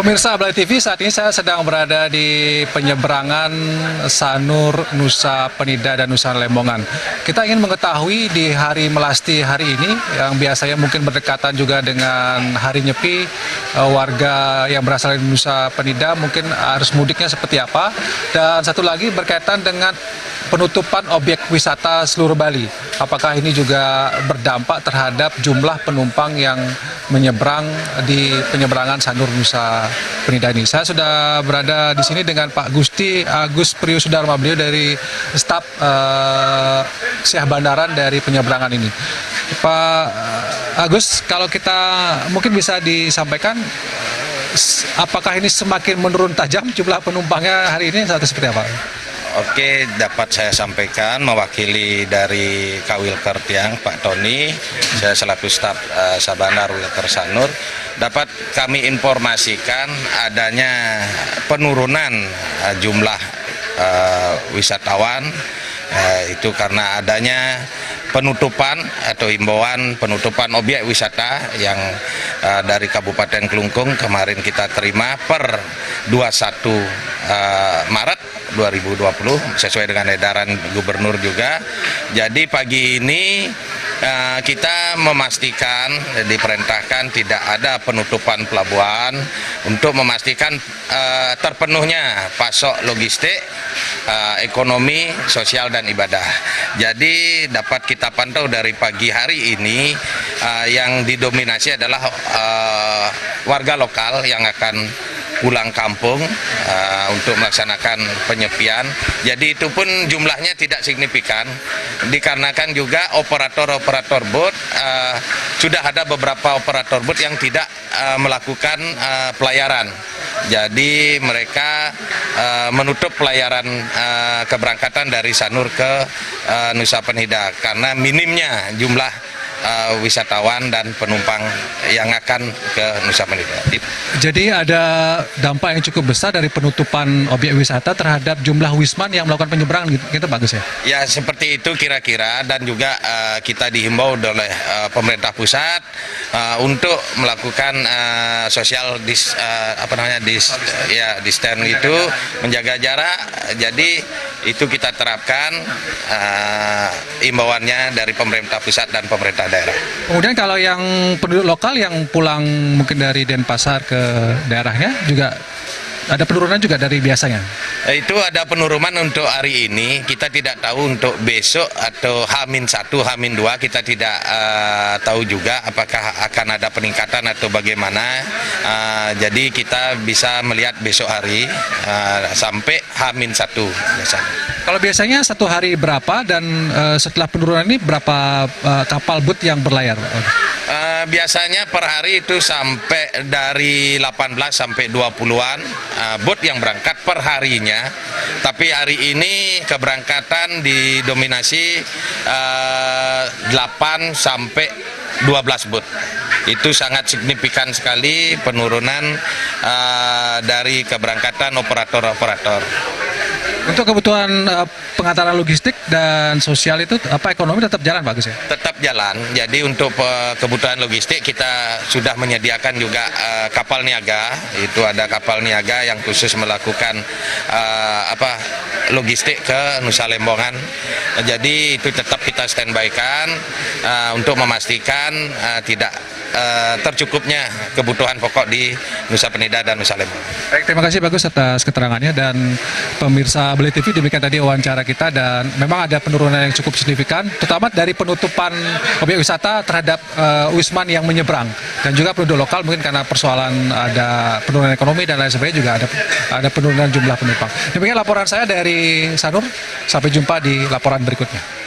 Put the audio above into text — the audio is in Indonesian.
Pemirsa Blay TV, saat ini saya sedang berada di penyeberangan Sanur, Nusa Penida, dan Nusa Lembongan. Kita ingin mengetahui di hari Melasti hari ini, yang biasanya mungkin berdekatan juga dengan hari Nyepi, warga yang berasal dari Nusa Penida mungkin harus mudiknya seperti apa. Dan satu lagi berkaitan dengan penutupan objek wisata seluruh Bali. Apakah ini juga berdampak terhadap jumlah penumpang yang menyeberang di penyeberangan Sanur Nusa Penida ini? Saya sudah berada di sini dengan Pak Gusti Agus Priyusudarma, beliau dari staf Syah Bandaran dari penyeberangan ini. Pak Agus, kalau kita mungkin bisa disampaikan, apakah ini semakin menurun tajam jumlah penumpangnya hari ini atau seperti apa? Oke, dapat saya sampaikan mewakili dari Kawilker Tiang, Pak Tony, saya selaku staf Sabandar Wilker Sanur, dapat kami informasikan adanya penurunan jumlah wisatawan, itu karena adanya penutupan atau himbauan penutupan objek wisata yang dari Kabupaten Kelungkung kemarin kita terima per 21 Maret 2020 sesuai dengan edaran gubernur juga. Jadi pagi ini kita memastikan, diperintahkan tidak ada penutupan pelabuhan untuk memastikan terpenuhnya pasok logistik, ekonomi, sosial, dan ibadah. Jadi dapat kita pantau dari pagi hari ini yang didominasi adalah warga lokal yang akan pulang kampung untuk melaksanakan penyepian. Jadi itu pun jumlahnya tidak signifikan, dikarenakan juga operator-operator bot sudah ada beberapa operator bot yang tidak melakukan pelayaran. Jadi mereka menutup pelayaran keberangkatan dari Sanur ke Nusa Penida karena minimnya jumlah wisatawan dan penumpang yang akan ke Nusa Penida. Jadi ada dampak yang cukup besar dari penutupan objek wisata terhadap jumlah wisman yang melakukan penyeberangan gitu Pak Gus ya? Ya seperti itu kira-kira, dan juga kita dihimbau oleh pemerintah pusat untuk melakukan social distance itu, menjaga jarak. Jadi itu kita terapkan imbauannya dari pemerintah pusat dan pemerintah daerah. Kemudian kalau yang penduduk lokal yang pulang mungkin dari Denpasar ke daerahnya juga ada penurunan juga dari biasanya? Itu ada penurunan untuk hari ini, kita tidak tahu untuk besok atau H-1, H-2 kita tidak tahu juga apakah akan ada peningkatan atau bagaimana. Jadi kita bisa melihat besok hari sampai H-1 biasanya. Kalau biasanya satu hari berapa, dan setelah penurunan ini berapa kapal bot yang berlayar? Biasanya per hari itu sampai dari 18 sampai 20-an bot yang berangkat per harinya. Tapi hari ini keberangkatan didominasi 8 sampai 12 bot. Itu sangat signifikan sekali penurunan dari keberangkatan operator-operator. Untuk kebutuhan pengantaran logistik dan sosial itu ekonomi tetap jalan bagus ya? Tetap jalan. Jadi untuk kebutuhan logistik kita sudah menyediakan juga kapal niaga. Itu ada kapal niaga yang khusus melakukan logistik ke Nusa Lembongan. Jadi itu tetap kita standby-kan untuk memastikan tidak tercukupnya kebutuhan pokok di Nusa Penida dan Nusa Lembongan. Baik, terima kasih Bagus atas keterangannya, dan pemirsa Blay TV, demikian tadi wawancara kita, dan memang ada penurunan yang cukup signifikan, terutama dari penutupan objek wisata terhadap wisman yang menyeberang, dan juga penduduk lokal mungkin karena persoalan ada penurunan ekonomi dan lain sebagainya, juga ada penurunan jumlah penumpang. Demikian laporan saya dari Sanur, sampai jumpa di laporan berikutnya.